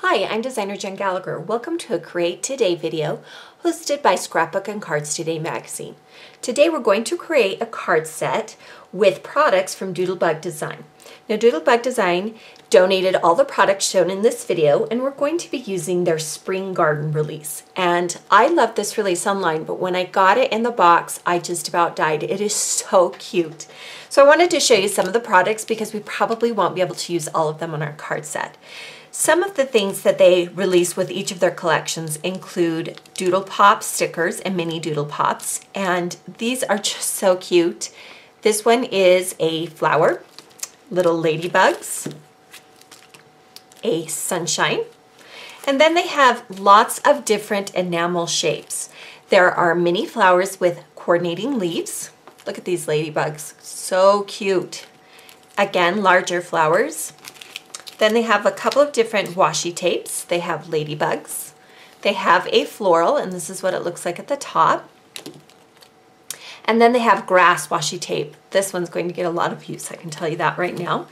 Hi, I'm designer Jen Gallacher. Welcome to a Create Today video hosted by Scrapbook and Cards Today magazine. Today we're going to create a card set with products from Doodlebug Design. Now Doodlebug Design donated all the products shown in this video and we're going to be using their spring garden release. And I love this release online, but when I got it in the box, I just about died. It is so cute. So I wanted to show you some of the products because we probably won't be able to use all of them on our card set. Some of the things that they release with each of their collections include Doodle Pop stickers and mini Doodle Pops, and these are just so cute. This one is a flower, little ladybugs, a sunshine, and then they have lots of different enamel shapes. There are mini flowers with coordinating leaves. Look at these ladybugs, so cute. Again, larger flowers. Then they have a couple of different washi tapes. They have ladybugs. They have a floral, and this is what it looks like at the top. And then they have grass washi tape. This one's going to get a lot of use, I can tell you that right now.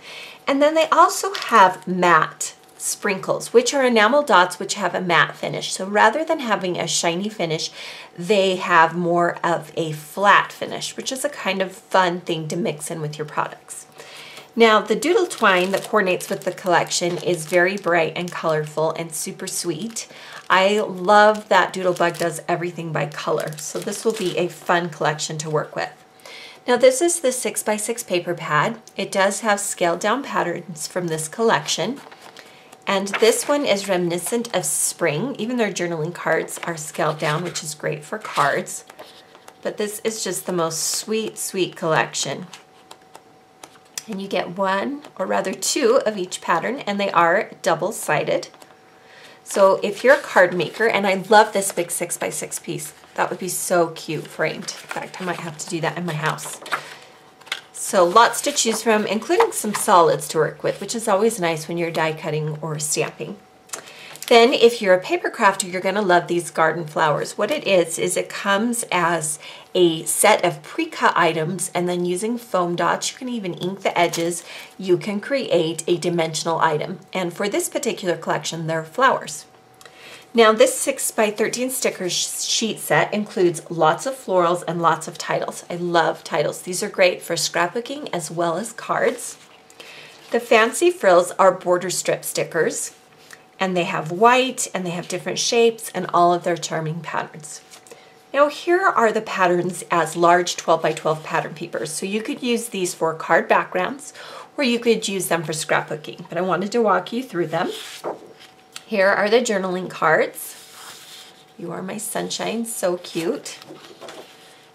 And then they also have matte sprinkles, which are enamel dots which have a matte finish. So rather than having a shiny finish, they have more of a flat finish, which is a kind of fun thing to mix in with your products. Now, the doodle twine that coordinates with the collection is very bright and colorful and super sweet. I love that Doodlebug does everything by color, so this will be a fun collection to work with. Now, this is the 6x6 paper pad. It does have scaled down patterns from this collection, and this one is reminiscent of spring. Even their journaling cards are scaled down, which is great for cards, but this is just the most sweet, sweet collection. And you get one, or rather two, of each pattern, and they are double-sided. So if you're a card maker, and I love this big 6x6 piece, that would be so cute framed. In fact, I might have to do that in my house. So lots to choose from, including some solids to work with, which is always nice when you're die cutting or stamping. Then if you're a paper crafter, you're gonna love these garden flowers. What it is it comes as a set of pre-cut items, and then using foam dots, you can even ink the edges, you can create a dimensional item. And for this particular collection, they're flowers. Now this 6x13 sticker sheet set includes lots of florals and lots of titles. I love titles. These are great for scrapbooking as well as cards. The fancy frills are border strip stickers, and they have white and they have different shapes and all of their charming patterns. Now here are the patterns as large 12x12 pattern papers. So you could use these for card backgrounds or you could use them for scrapbooking, but I wanted to walk you through them. Here are the journaling cards. You are my sunshine, so cute.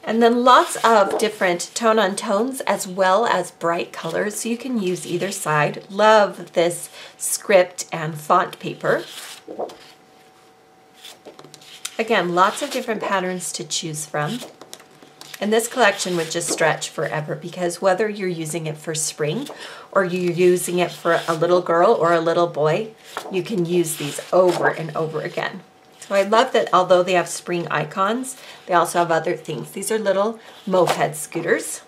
And then lots of different tone-on-tones as well as bright colors, so you can use either side. Love this script and font paper. Again, lots of different patterns to choose from. And this collection would just stretch forever because whether you're using it for spring or you're using it for a little girl or a little boy, you can use these over and over again. So I love that although they have spring icons, they also have other things. These are little moped scooters.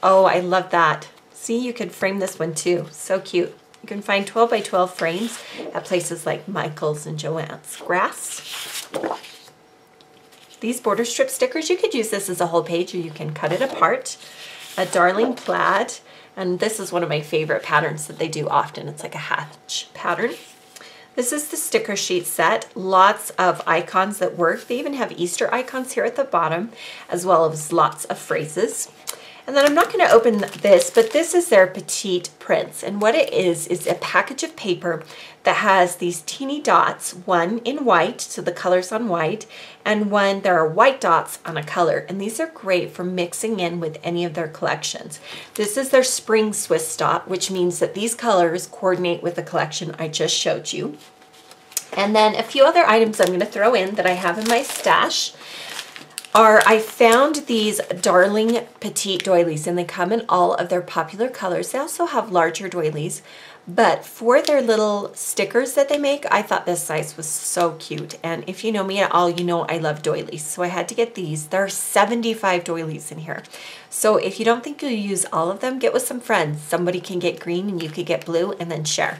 Oh, I love that. See, you could frame this one too. So cute. You can find 12x12 frames at places like Michael's and Joann's. Grass. These border strip stickers, you could use this as a whole page or you can cut it apart. A darling plaid, and this is one of my favorite patterns that they do often. It's like a hatch pattern. This is the sticker sheet set, lots of icons that work. They even have Easter icons here at the bottom, as well as lots of phrases. And then I'm not going to open this, but this is their petite prints. And what it is a package of paper that has these teeny dots, one in white, so the color's on white, and one there are white dots on a color. And these are great for mixing in with any of their collections. This is their spring Swiss dot, which means that these colors coordinate with the collection I just showed you. And then a few other items I'm going to throw in that I have in my stash are, I found these darling petite doilies, and they come in all of their popular colors. They also have larger doilies, but for their little stickers that they make, I thought this size was so cute. And if you know me at all, you know I love doilies, so I had to get these. There are 75 doilies in here. So if you don't think you'll use all of them, get with some friends. Somebody can get green and you could get blue and then share.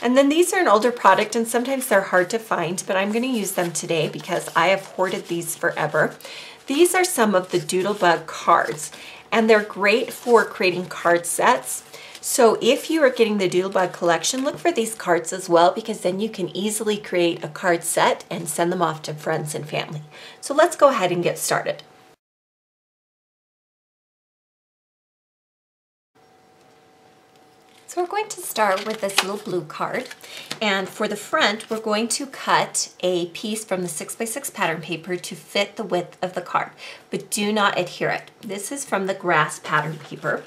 And then these are an older product and sometimes they're hard to find, but I'm going to use them today because I have hoarded these forever. These are some of the Doodlebug cards, and they're great for creating card sets. So if you are getting the Doodlebug collection, look for these cards as well, because then you can easily create a card set and send them off to friends and family. So let's go ahead and get started. So we're going to start with this little blue card, and for the front we're going to cut a piece from the 6x6 pattern paper to fit the width of the card, but do not adhere it. This is from the grass pattern paper.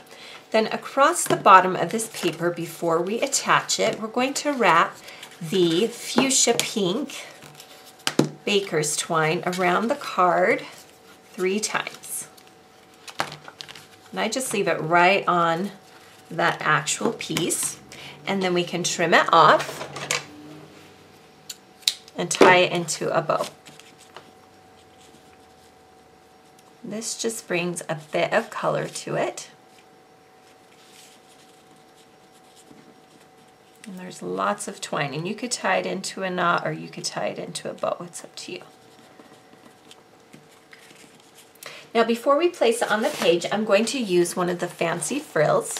Then across the bottom of this paper, before we attach it, we're going to wrap the fuchsia pink baker's twine around the card 3 times. And I just leave it right on that actual piece, and then we can trim it off and tie it into a bow. This just brings a bit of color to it. And there's lots of twine, and you could tie it into a knot or you could tie it into a bow. It's up to you. Now before we place it on the page, I'm going to use one of the fancy frills.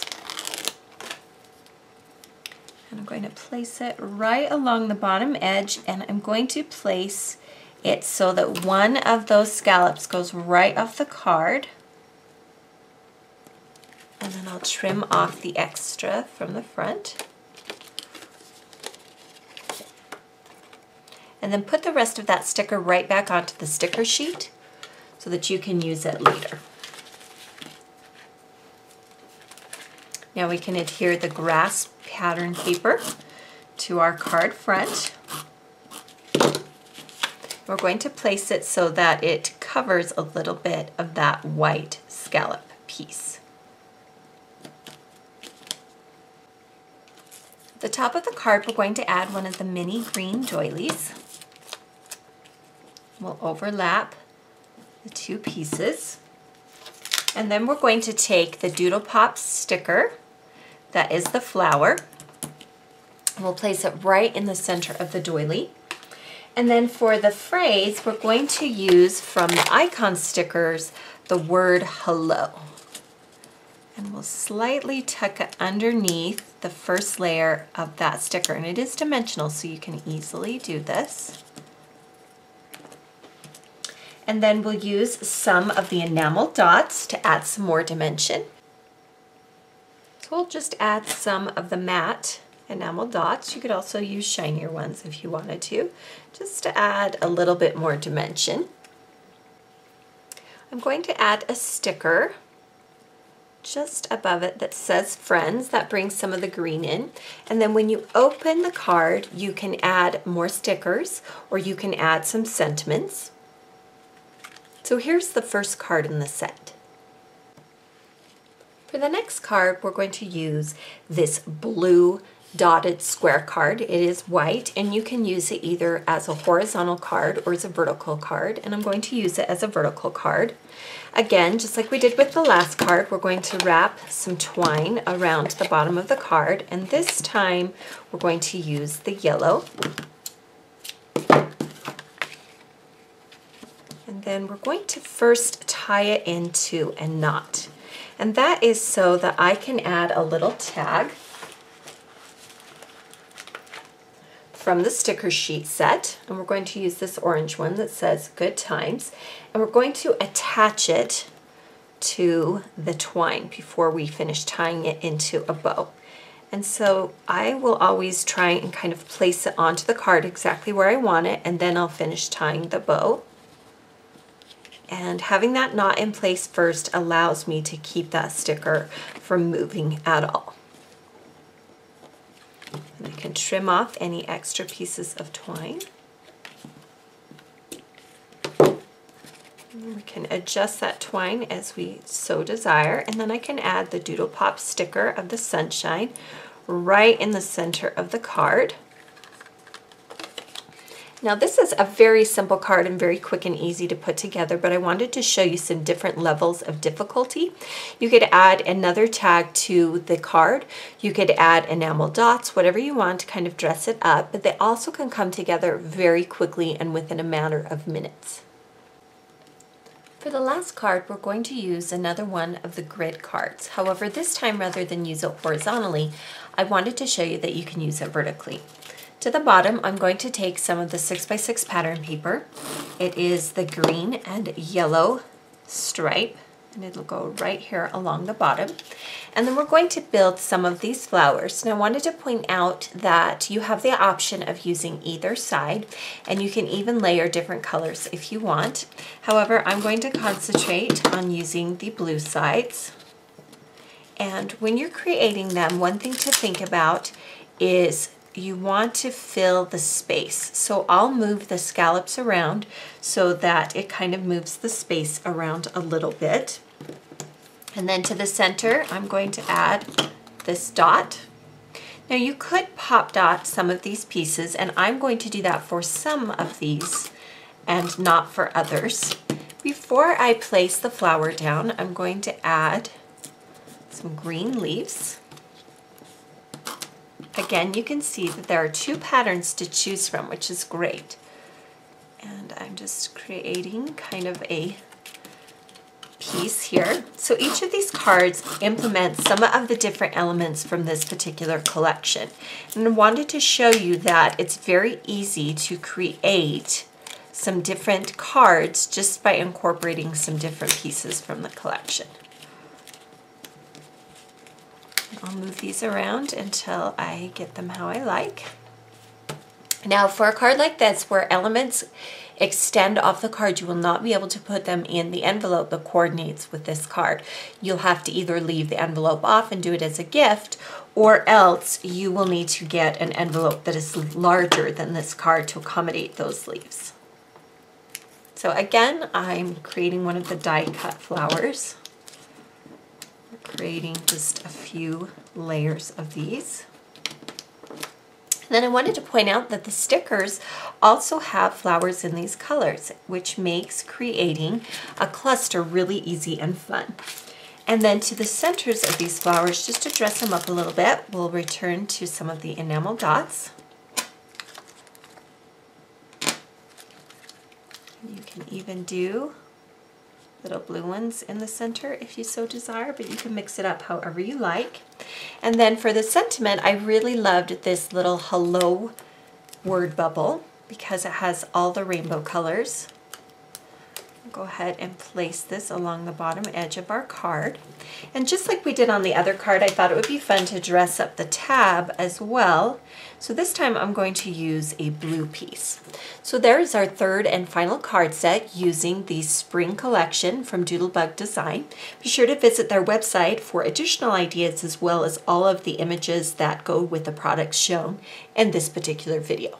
And I'm going to place it right along the bottom edge, and I'm going to place it so that one of those scallops goes right off the card. And then I'll trim off the extra from the front. And then put the rest of that sticker right back onto the sticker sheet so that you can use it later. Now we can adhere the grass pattern paper to our card front. We're going to place it so that it covers a little bit of that white scallop piece. At the top of the card, we're going to add one of the mini green doilies. We'll overlap the 2 pieces. And then we're going to take the Doodle Pop sticker, that is the flower, and we'll place it right in the center of the doily. And then for the phrase, we're going to use from the icon stickers the word hello. And we'll slightly tuck it underneath the first layer of that sticker. And it is dimensional, so you can easily do this. And then we'll use some of the enamel dots to add some more dimension. So we'll just add some of the matte enamel dots. You could also use shinier ones if you wanted to, just to add a little bit more dimension. I'm going to add a sticker just above it that says friends. That brings some of the green in. And then when you open the card, you can add more stickers or you can add some sentiments. So here's the first card in the set. For the next card, we're going to use this blue dotted square card. It is white, and you can use it either as a horizontal card or as a vertical card, and I'm going to use it as a vertical card. Again, just like we did with the last card, we're going to wrap some twine around the bottom of the card, and this time we're going to use the yellow. And then we're going to first tie it into a knot. And that is so that I can add a little tag from the sticker sheet set. And we're going to use this orange one that says Good Times. And we're going to attach it to the twine before we finish tying it into a bow. And so I will always try and kind of place it onto the card exactly where I want it, and then I'll finish tying the bow. And having that knot in place first allows me to keep that sticker from moving at all. And I can trim off any extra pieces of twine. And we can adjust that twine as we so desire, and then I can add the Doodle Pop sticker of the sunshine right in the center of the card. Now this is a very simple card and very quick and easy to put together, but I wanted to show you some different levels of difficulty. You could add another tag to the card. You could add enamel dots, whatever you want to kind of dress it up, but they also can come together very quickly and within a matter of minutes. For the last card, we're going to use another one of the grid cards. However, this time rather than use it horizontally, I wanted to show you that you can use it vertically. To the bottom, I'm going to take some of the 6x6 pattern paper. It is the green and yellow stripe, and it'll go right here along the bottom. And then we're going to build some of these flowers. Now I wanted to point out that you have the option of using either side, and you can even layer different colors if you want. However, I'm going to concentrate on using the blue sides. And when you're creating them, one thing to think about is you want to fill the space. So I'll move the scallops around so that it kind of moves the space around a little bit. And then to the center, I'm going to add this dot. Now you could pop dot some of these pieces, and I'm going to do that for some of these and not for others. Before I place the flower down, I'm going to add some green leaves. Again, you can see that there are two patterns to choose from, which is great. And I'm just creating kind of a piece here. So each of these cards implements some of the different elements from this particular collection. And I wanted to show you that it's very easy to create some different cards just by incorporating some different pieces from the collection. I'll move these around until I get them how I like. Now for a card like this where elements extend off the card, you will not be able to put them in the envelope that coordinates with this card. You'll have to either leave the envelope off and do it as a gift, or else you will need to get an envelope that is larger than this card to accommodate those leaves. So again, I'm creating one of the die cut flowers. Creating just a few layers of these. And then I wanted to point out that the stickers also have flowers in these colors, which makes creating a cluster really easy and fun. And then to the centers of these flowers, just to dress them up a little bit, we'll return to some of the enamel dots. You can even do little blue ones in the center if you so desire, but you can mix it up however you like. And then for the sentiment, I really loved this little hello word bubble because it has all the rainbow colors. Go ahead and place this along the bottom edge of our card. And just like we did on the other card, I thought it would be fun to dress up the tab as well. So this time I'm going to use a blue piece. So there's our third and final card set using the spring collection from Doodlebug Design. Be sure to visit their website for additional ideas as well as all of the images that go with the products shown in this particular video.